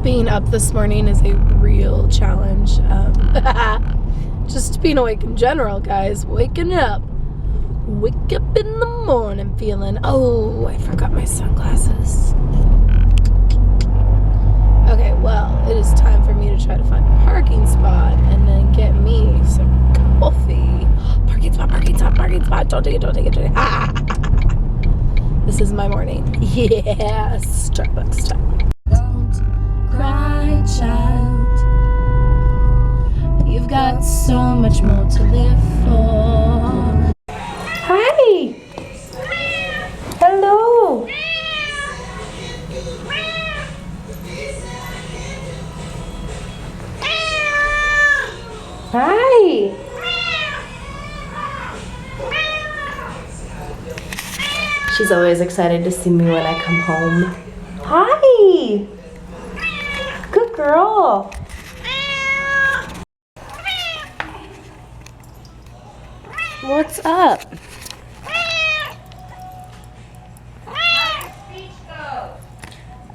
Being up this morning is a real challenge. Just being awake in general, guys. Waking up. Wake up in the morning feeling, oh, I forgot my sunglasses. Okay, well, it is time for me to try to find a parking spot and then get me some coffee. Parking spot, parking spot, parking spot. Don't take it, don't take it, don't take it. Ah. This is my morning. Yeah, Starbucks time. Don't cry, child. You've got so much more to live for. Hi. Hello. Hi. She's always excited to see me when I come home. Hi. Good girl. What's up?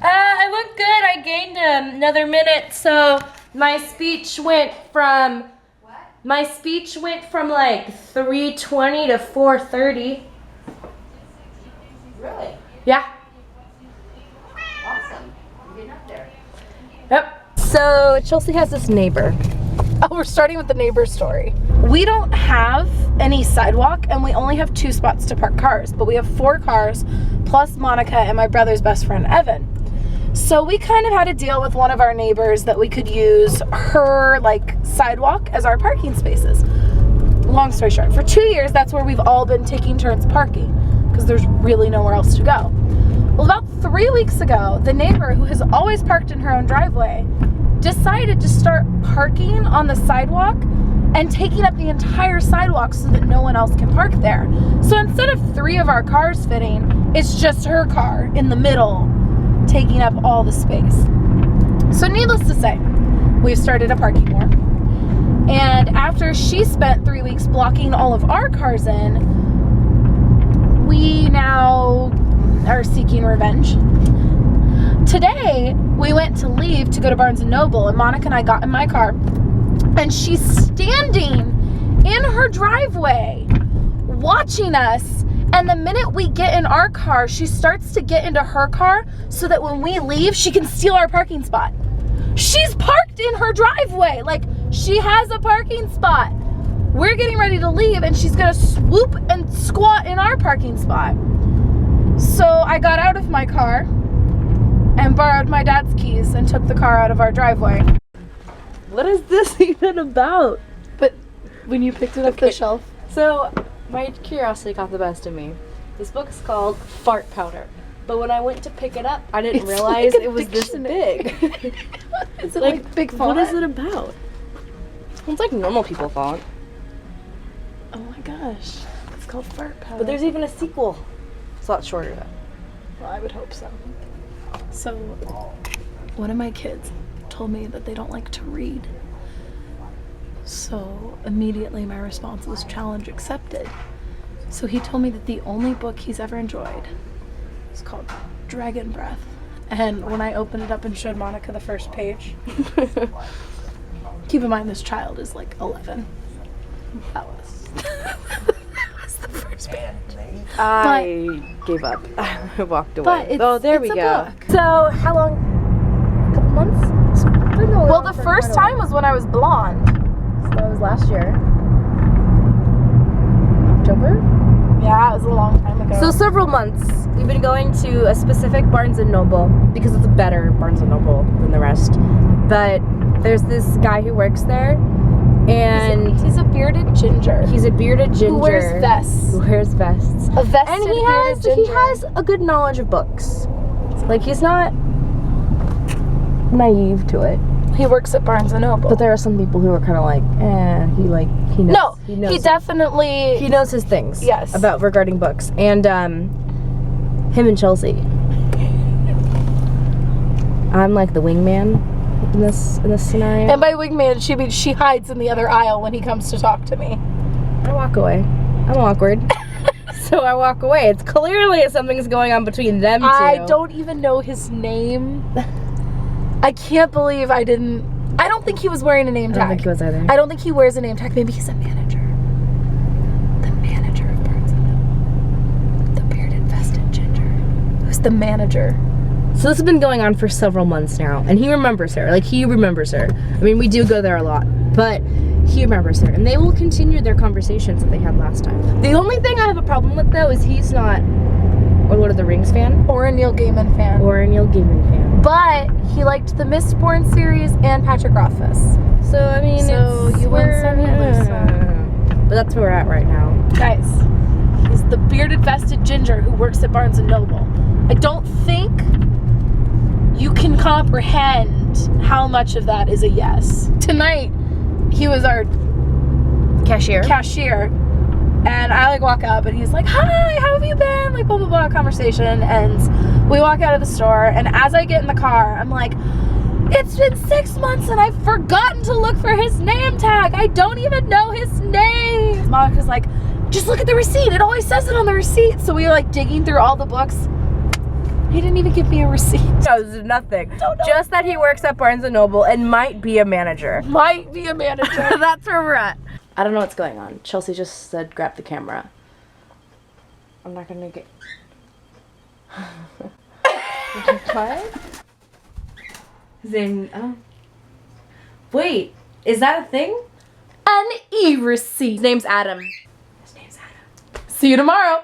I look good. I gained another minute, so my speech went from like 3:20 to 4:30. Really? Yeah. Awesome. You're getting up there. Yep. So Chelsea has this neighbor. Oh, we're starting with the neighbor story. We don't have any sidewalk and we only have 2 spots to park cars, but we have 4 cars plus Monica and my brother's best friend Evan. So we kind of had to deal with one of our neighbors that we could use her like sidewalk as our parking spaces. Long story short, for 2 years that's where we've all been taking turns parking because there's really nowhere else to go. Well, about 3 weeks ago, the neighbor who has always parked in her own driveway decided to start parking on the sidewalk and taking up the entire sidewalk so that no one else can park there. So instead of 3 of our cars fitting, it's just her car in the middle taking up all the space. So needless to say, we've started a parking war. And after she spent 3 weeks blocking all of our cars in, we now are seeking revenge. Today, we went to leave to go to Barnes & Noble, and Monica and I got in my car, and she's standing in her driveway watching us, and the minute we get in our car, she starts to get into her car so that when we leave, she can steal our parking spot. She's parked in her driveway, like she has a parking spot. We're getting ready to leave, and she's gonna swoop and squat in our parking spot. So I got out of my car and borrowed my dad's keys and took the car out of our driveway. What is this even about? But when you picked it up the shelf, So my curiosity got the best of me. This book is called Fart Powder, but when I went to pick it up, I didn't It's realize like a it was this dictionary. big. is it like big font? What is it about? It's like normal people font. Oh my gosh, it's called Fart Powder. But there's even a sequel. It's a lot shorter though. Well, I would hope so. So, one of my kids told me that they don't like to read. So, immediately my response was challenge accepted. So he told me that the only book he's ever enjoyed is called Dragon Breath. And when I opened it up and showed Monica the first page, keep in mind this child is like 11. That was the first page. I gave up. I walked away. But it's, oh, there it's we a go. book. So, how long? A couple months? Well, the first time was when I was blonde. So that was last year. October? Yeah, it was a long time ago. So several months. We've been going to a specific Barnes & Noble because it's a better Barnes & Noble than the rest. But there's this guy who works there, and he's a bearded ginger. he's a bearded ginger Who wears vests. Who wears vests. A vested And bearded he ginger. has a good knowledge of books. Like, he's not naive to it. He works at Barnes & Noble. But there are some people who are kind of like, he knows. No, he knows. he definitely... He knows his things. Yes. About regarding books. And him and Chelsea. I'm like the wingman in this scenario. And by wingman, she means she hides in the other aisle when he comes to talk to me. I walk away. I'm awkward. So I walk away. It's clearly something's going on between them two. I don't even know his name. I can't believe I don't think he was wearing a name tag. I don't think he was either. I don't think he wears a name tag. Maybe he's a manager. The manager of Barnes & Noble. The beard-infested ginger. Who's the manager? So this has been going on for several months now, and he remembers her. Like, he remembers her. I mean, we do go there a lot, but he remembers her, and they will continue their conversations that they had last time. The only thing I have a problem with, though, is he's not a Lord of the Rings fan. Or a Neil Gaiman fan. Or a Neil Gaiman fan. But he liked the Mistborn series and Patrick Rothfuss. So, I mean, So you win some, you lose some. But that's where we're at right now. Guys, he's the beard-infested ginger who works at Barnes & Noble. I don't think you can comprehend how much of that is a yes. Tonight, he was our cashier, and I like walk up and he's like, hi, how have you been? Like, blah, blah, blah, conversation. And we walk out of the store, and as I get in the car, I'm like, it's been 6 months and I've forgotten to look for his name tag. I don't even know his name. Monica's like, just look at the receipt. It always says it on the receipt. So we were like digging through all the books. He didn't even give me a receipt. No, nothing. Just that he works at Barnes & Noble and might be a manager. Might be a manager. That's where we're at. I don't know what's going on. Chelsea just said grab the camera. I'm not gonna get... What? His name... Oh. Wait, is that a thing? An e-receipt. His name's Adam. See you tomorrow.